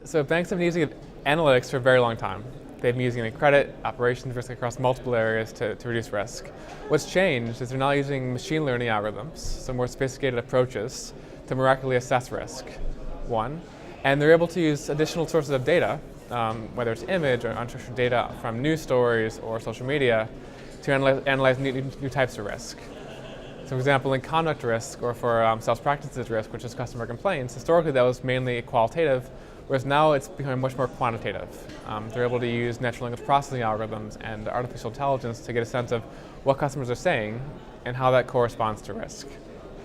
So banks have been using analytics for a very long time. They've been using it in credit, operations risk across multiple areas to reduce risk. What's changed is they're now using machine learning algorithms, so more sophisticated approaches to more accurately assess risk, one. And they're able to use additional sources of data, whether it's image or unstructured data from news stories or social media, to analyze new types of risk. So for example, in conduct risk or for sales practices risk, which is customer complaints, historically that was mainly qualitative, whereas now it's becoming much more quantitative. They're able to use natural language processing algorithms and artificial intelligence to get a sense of what customers are saying and how that corresponds to risk.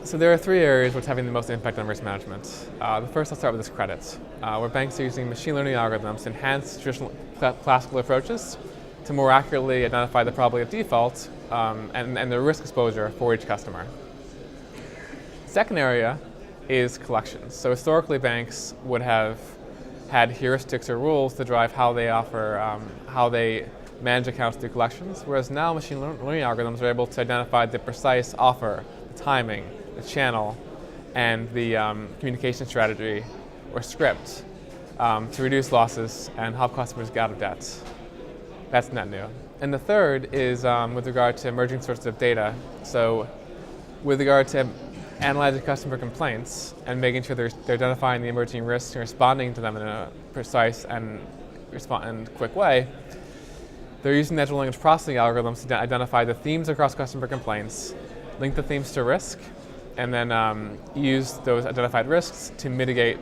So there are three areas which are having the most impact on risk management. The first I'll start with is credit, where banks are using machine learning algorithms to enhance traditional classical approaches to more accurately identify the probability of default and the risk exposure for each customer. Second area is collections. So historically banks would have had heuristics or rules to drive how they manage accounts through collections, whereas now machine learning algorithms are able to identify the precise offer, the timing, the channel, and the communication strategy or script to reduce losses and help customers get out of debt. That's not new. And the third is with regard to emerging sources of data. So with regard to analyzing customer complaints and making sure they're identifying the emerging risks and responding to them in a precise and quick way, they're using natural language processing algorithms to identify the themes across customer complaints, link the themes to risk, and then use those identified risks to mitigate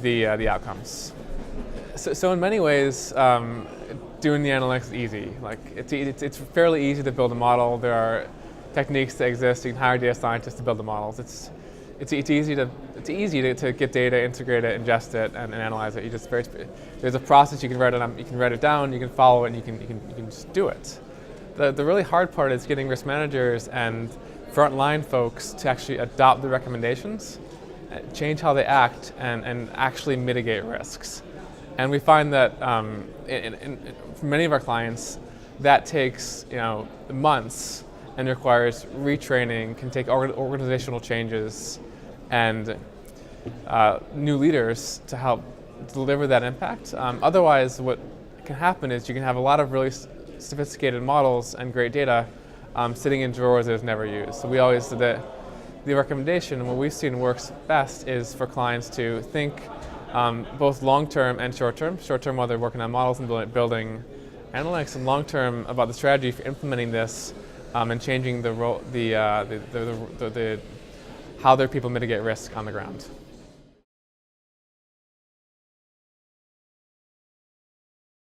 the outcomes. So in many ways, doing the analytics is easy. Like it's fairly easy to build a model. There are techniques that exist. You can hire data scientists to build the models. It's easy to get data, integrate it, ingest it, and analyze it. There's a process. You can write it down. You can follow it, and you can just do it. The really hard part is getting risk managers and frontline folks to actually adopt the recommendations, change how they act, and actually mitigate risks. And we find that for many of our clients, that takes months and requires retraining, can take organizational changes and new leaders to help deliver that impact. Otherwise, what can happen is you can have a lot of really sophisticated models and great data sitting in drawers that is never used. So we always, the recommendation, and what we've seen works best is for clients to think both long-term and short-term. Short-term while they're working on models and building analytics, and long-term about the strategy for implementing this and changing the role, how their people mitigate risk on the ground.